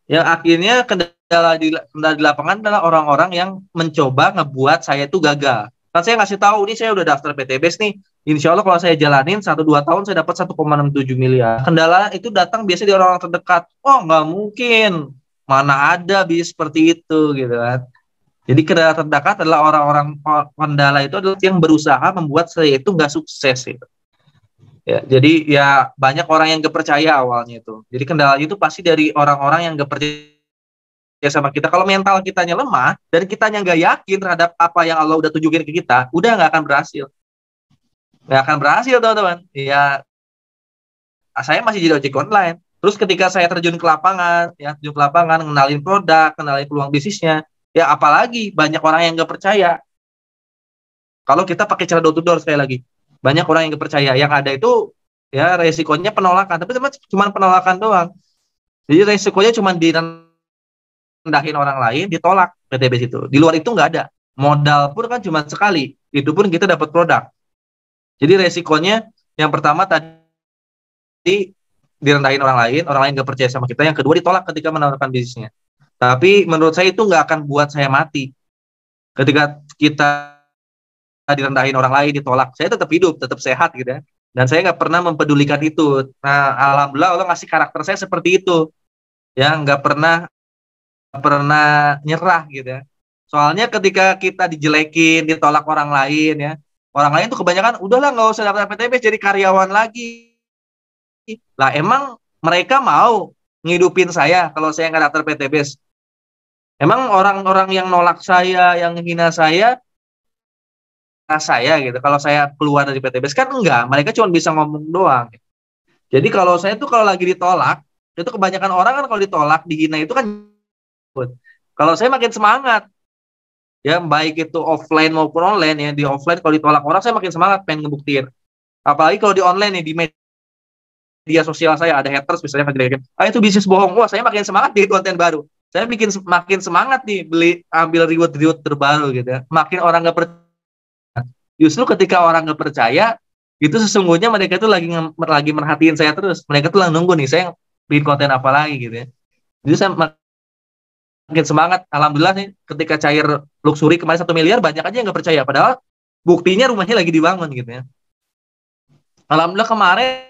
Yang akhirnya kendala di lapangan adalah orang-orang yang mencoba ngebuat saya itu gagal. Kan saya ngasih tahu, ini saya udah daftar PTBS nih, insya Allah kalau saya jalanin 1-2 tahun saya dapat 1,67 miliar. Kendala itu datang biasanya di orang-orang terdekat. Oh, nggak mungkin, mana ada bis seperti itu gitu kan. Jadi kendala terdekat adalah orang-orang, kendala itu adalah yang berusaha membuat saya itu nggak sukses gitu. Ya, jadi ya banyak orang yang gak percaya awalnya itu. Jadi kendala itu pasti dari orang-orang yang gak percaya sama kita. Kalau mental kitanya lemah dan kitanya nggak yakin terhadap apa yang Allah udah tunjukin ke kita, udah nggak akan berhasil. Nggak akan berhasil teman-teman. Ya, saya masih jadi ojek online. Terus ketika saya terjun ke lapangan, kenalin produk, kenalin peluang bisnisnya, ya apalagi banyak orang yang nggak percaya. Kalau kita pakai cara door to door sekali lagi, banyak orang yang nggak percaya. Yang ada itu ya resikonya penolakan, tapi cuma penolakan doang. Jadi resikonya cuma direndahin orang lain, ditolak PTBS itu. Di luar itu nggak ada. Modal pun kan cuma sekali, itu pun kita dapat produk. Jadi resikonya yang pertama tadi direndahin orang lain nggak percaya sama kita, yang kedua ditolak ketika menawarkan bisnisnya. Tapi menurut saya itu nggak akan buat saya mati. Ketika kita direndahin orang lain, ditolak, saya tetap hidup, tetap sehat gitu ya. Dan saya nggak pernah mempedulikan itu. Nah, alhamdulillah Allah ngasih karakter saya seperti itu, ya nggak pernah nyerah gitu ya. Soalnya ketika kita dijelekin, ditolak orang lain ya, orang lain tuh kebanyakan udahlah nggak usah daftar PTBS, jadi karyawan lagi. Lah emang mereka mau ngidupin saya kalau saya nggak daftar PTBS? Emang orang-orang yang nolak saya, yang hina saya gitu, kalau saya keluar dari PTBS kan enggak, mereka cuma bisa ngomong doang. Jadi kalau saya tuh kalau lagi ditolak, itu kebanyakan orang kan kalau ditolak, dihina itu kan, kalau saya makin semangat, ya baik itu offline maupun online ya, di offline kalau ditolak orang saya makin semangat pengen ngebuktiin. Apalagi kalau di online nih, di media sosial saya ada haters misalnya ngejelekin, itu bisnis bohong, wah saya makin semangat di konten baru. Saya makin semangat nih ambil reward terbaru gitu ya. Makin orang nggak percaya. Justru ketika orang nggak percaya, itu sesungguhnya mereka itu lagi merhatiin saya terus. Mereka tuh lagi nunggu nih, saya bikin konten apa lagi gitu ya. Jadi saya makin semangat. Alhamdulillah nih, ketika cair Luxury kemarin 1 miliar, banyak aja yang nggak percaya. Padahal buktinya rumahnya lagi dibangun gitu ya. Alhamdulillah kemarin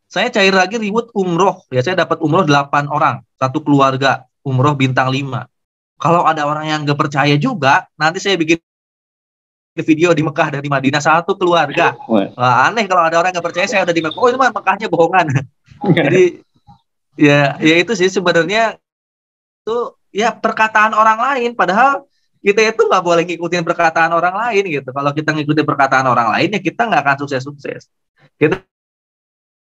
saya cair lagi reward umroh. Ya saya dapat umroh 8 orang, satu keluarga, umroh bintang 5. Kalau ada orang yang nggak percaya juga, nanti saya bikin video di Mekah dari Madinah, satu keluarga. Wah, aneh kalau ada orang nggak percaya saya udah di Mekah. Oh itu mah Mekahnya bohongan. Jadi ya itu sih sebenarnya itu ya perkataan orang lain. Padahal kita itu nggak boleh ngikutin perkataan orang lain gitu. Kalau kita ngikutin perkataan orang lain ya kita nggak akan sukses. Kita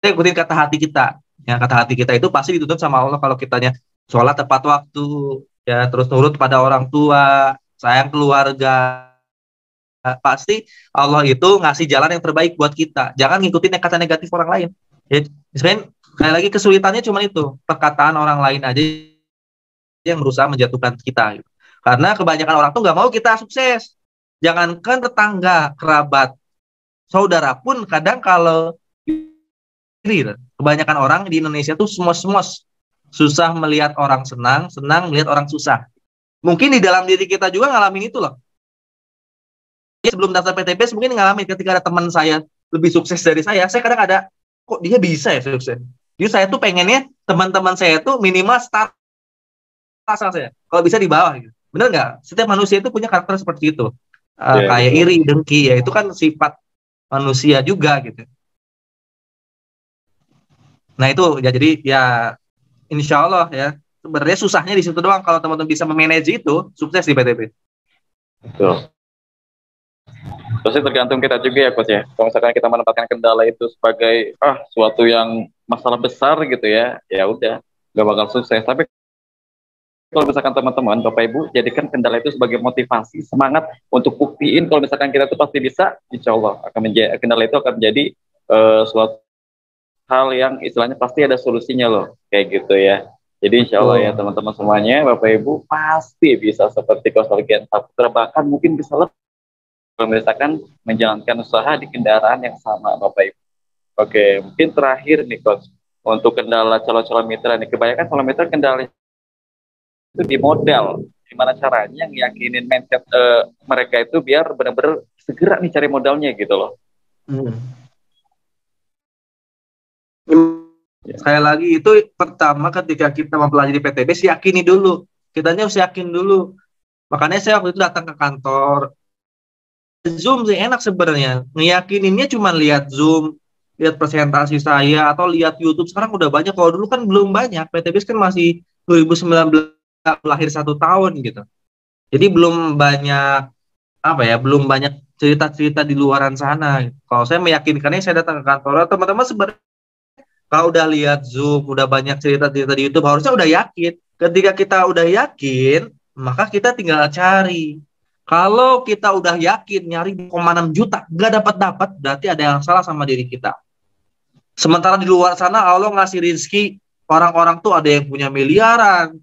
ikutin kata hati kita. Ya kata hati kita itu pasti dituntut sama Allah kalau kitanya sholat tepat waktu, ya terus nurut pada orang tua, sayang keluarga. Pasti Allah itu ngasih jalan yang terbaik buat kita. Jangan ngikutin kata negatif orang lain. Ya, misalnya kayak lagi kesulitannya cuma itu, perkataan orang lain aja yang berusaha menjatuhkan kita. Gitu. Karena kebanyakan orang tuh nggak mau kita sukses. Jangankan tetangga, kerabat, saudara pun kadang kalau kebanyakan orang di Indonesia tuh semua susah melihat orang senang melihat orang susah. Mungkin di dalam diri kita juga ngalamin itu loh. Sebelum daftar PTBS mungkin ngalamin ketika ada teman saya lebih sukses dari saya kadang ada, kok dia bisa ya sukses. Jadi saya tuh pengennya teman-teman saya tuh minimal start saya. Kalau bisa di bawah gitu. Bener nggak? Setiap manusia itu punya karakter seperti itu. Kayak iri, dengki, ya itu kan sifat manusia juga gitu. Nah itu ya, jadi ya insya Allah ya sebenarnya susahnya di situ doang. Kalau teman-teman bisa memanage itu, sukses di PTB. Betul. Terus tergantung kita juga ya Coach ya. Kalau misalkan kita menempatkan kendala itu sebagai suatu yang masalah besar gitu ya, ya udah nggak bakal sukses. Tapi kalau misalkan teman-teman, Bapak Ibu, jadikan kendala itu sebagai motivasi, semangat untuk buktiin kalau misalkan kita itu pasti bisa, insya Allah akan menjadi, kendala itu akan menjadi suatu hal yang istilahnya pasti ada solusinya loh, kayak gitu ya. Jadi insya Allah ya teman-teman semuanya, Bapak Ibu pasti bisa seperti Coach Algian Saputra, bahkan mungkin bisa lebih kalau misalkan menjalankan usaha di kendaraan yang sama Bapak Ibu. Oke, mungkin terakhir nih Coach, untuk kendala calon-calon mitra nih, kebanyakan calon mitra kendala itu di modal. Gimana caranya ngiyakinin mindset mereka itu biar benar-benar segera nih cari modalnya gitu loh. Sekali lagi itu pertama ketika kita mempelajari PTBS, yakini dulu. Kitanya harus yakin dulu. Makanya saya waktu itu datang ke kantor. Zoom sih enak sebenarnya. Ngeyakininnya cuma lihat Zoom, lihat presentasi saya, atau lihat YouTube. Sekarang udah banyak. Kalau dulu kan belum banyak. PTBS kan masih 2019 lahir 1 tahun gitu. Jadi belum banyak belum banyak cerita-cerita di luaran sana. Kalau saya meyakinkannya, saya datang ke kantor. Teman-teman sebenarnya kalau udah lihat Zoom, udah banyak cerita-cerita di YouTube, harusnya udah yakin. Ketika kita udah yakin, maka kita tinggal cari. Kalau kita udah yakin nyari 6 juta, nggak dapat, berarti ada yang salah sama diri kita. Sementara di luar sana Allah ngasih rezeki, orang-orang tuh ada yang punya miliaran,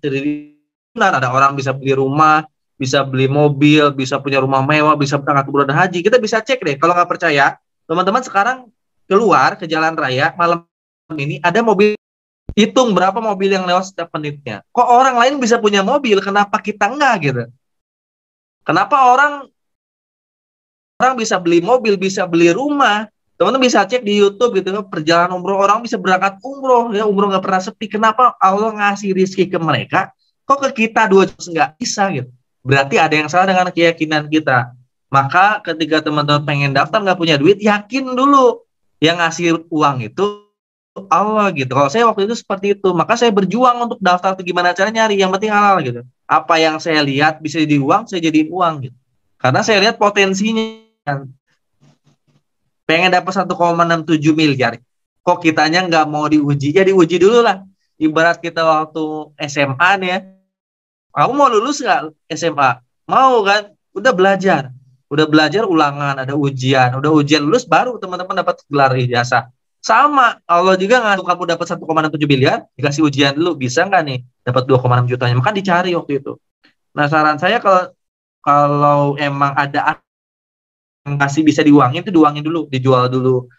ada orang bisa beli rumah, bisa beli mobil, bisa punya rumah mewah, bisa berangkat ibadah haji. Kita bisa cek deh. Kalau nggak percaya, teman-teman sekarang keluar ke jalan raya malam ini ada mobil, hitung berapa mobil yang lewat setiap menitnya. Kok orang lain bisa punya mobil, kenapa kita enggak gitu? Kenapa orang bisa beli mobil, bisa beli rumah? Teman-teman bisa cek di YouTube gitu, perjalanan umroh, orang bisa berangkat umroh, ya umroh nggak pernah sepi. Kenapa Allah ngasih rezeki ke mereka, kok ke kita dua nggak bisa gitu? Berarti ada yang salah dengan keyakinan kita. Maka ketika teman-teman pengen daftar nggak punya duit, yakin dulu yang ngasih uang itu Allah gitu. Kalau saya waktu itu seperti itu, maka saya berjuang untuk daftar tuh gimana cara nyari, yang penting halal gitu. Apa yang saya lihat bisa jadi uang, saya jadiin uang gitu. Karena saya lihat potensinya. Pengen dapat 1,67 miliar, kok kitanya nggak mau diuji? Ya diuji dulu lah. Ibarat kita waktu SMA nih ya, kamu mau lulus nggak SMA? Mau kan? Udah belajar ulangan, ada ujian, udah ujian lulus baru teman-teman dapat gelar ijazah. Sama, Allah juga nggak kamu dapat 1,67 miliar, dikasih ujian dulu, bisa nggak nih dapat 2,6 jutanya? Maka dicari waktu itu. Nah saran saya kalau emang ada yang masih bisa diuangin, itu diuangin dulu, dijual dulu.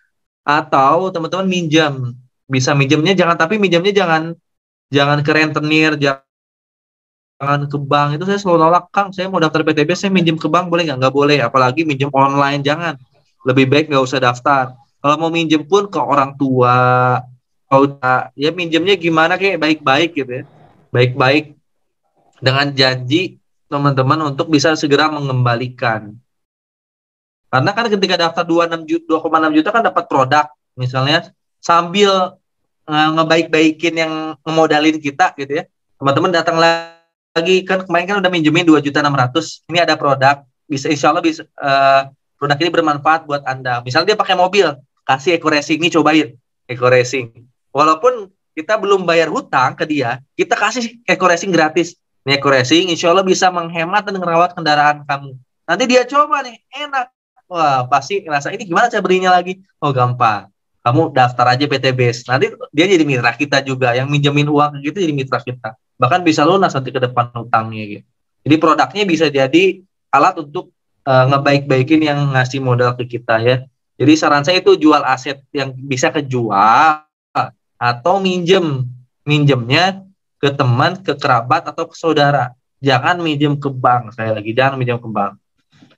Atau teman-teman minjam, bisa minjamnya jangan ke rentenir, jangan ke bank. Itu saya selalu nolak, Kang, saya mau daftar PTB, saya minjem ke bank boleh nggak? Nggak boleh, apalagi minjem online, jangan. Lebih baik nggak usah daftar. Kalau mau minjem pun ke orang tua, kalau ya minjemnya gimana kayak baik-baik gitu ya, baik-baik dengan janji teman-teman untuk bisa segera mengembalikan. Karena kan ketika daftar 2,6 juta kan dapat produk, misalnya sambil ngebaik-baikin yang ngemodalin kita gitu ya. Teman-teman datang lagi, kan kemarin kan udah minjemin 2,6 juta, ini ada produk, bisa insya Allah bisa produk ini bermanfaat buat Anda. Misalnya dia pakai mobil, kasih Eco Racing, ini cobain Eco Racing. Walaupun kita belum bayar hutang ke dia, kita kasih Eco Racing gratis. Ini Eco Racing insya Allah bisa menghemat dan merawat kendaraan kamu. Nanti dia coba nih, enak. Wah, pasti ngerasa ini gimana cara belinya lagi? Oh, gampang. Kamu daftar aja PTBS. Nanti dia jadi mitra kita juga. Yang minjemin uang gitu jadi mitra kita. Bahkan bisa lunas nanti ke depan utangnya gitu. Jadi produknya bisa jadi alat untuk ngebaik-baikin yang ngasih modal ke kita ya. Jadi saran saya itu jual aset yang bisa kejual atau minjemnya ke teman, ke kerabat atau ke saudara. Jangan minjem ke bank. Jangan minjem ke bank.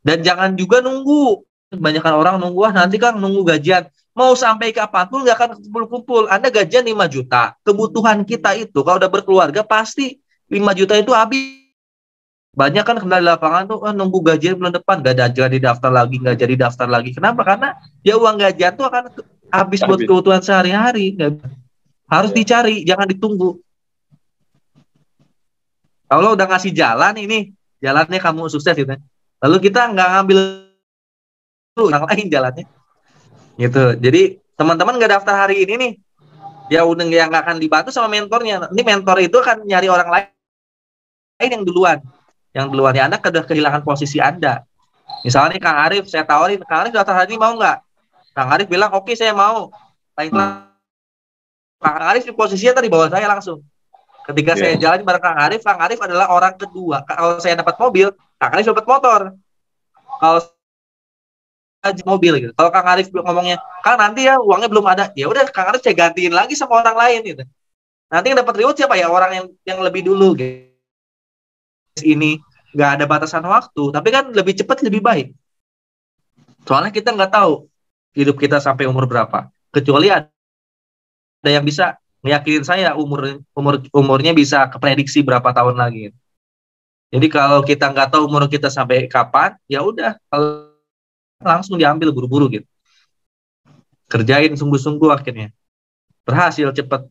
Dan jangan juga nunggu. Kebanyakan orang nunggu, nanti Kang nunggu gajian. Mau sampai kapanpun nggak akan kumpul-kumpul. Anda gajian 5 juta. Kebutuhan kita itu, kalau udah berkeluarga, pasti 5 juta itu habis. Banyak kan kendala di lapangan tuh, nunggu gajian bulan depan. Nggak jadi daftar lagi. Kenapa? Karena ya uang gajian tuh akan habis buat kebutuhan sehari-hari. Harus dicari, jangan ditunggu. Kalau udah ngasih jalan ini, jalannya kamu sukses gitu. Lalu kita nggak ngambil orang lain jalannya, gitu. Jadi teman-teman nggak daftar hari ini nih, ya udah nggak akan dibantu sama mentornya. Ini mentor itu akan nyari orang lain yang duluan ya. Anda sudah kehilangan posisi Anda. Misalnya nih Kang Arif, saya tawarin, Kang Arif daftar hari ini mau nggak? Kang Arif bilang oke, saya mau. Kang Arif di posisinya tadi bawah saya langsung. Ketika saya jalan bareng Kang Arif adalah orang kedua. Kalau saya dapat mobil, Kang Arif dapat motor. Kalau mobil gitu. Kalau Kang Arif ngomongnya, Kang nanti ya uangnya belum ada, ya udah Kang Arif saya gantiin lagi sama orang lain gitu. Nanti yang dapat reward siapa ya? Orang yang lebih dulu gitu. Ini nggak ada batasan waktu, tapi kan lebih cepat lebih baik. Soalnya kita nggak tahu hidup kita sampai umur berapa. Kecuali ada yang bisa meyakinin saya umurnya bisa keprediksi berapa tahun lagi. Jadi kalau kita nggak tahu umur kita sampai kapan, ya udah kalau langsung diambil buru-buru gitu. Kerjain sungguh-sungguh akhirnya. Berhasil cepat.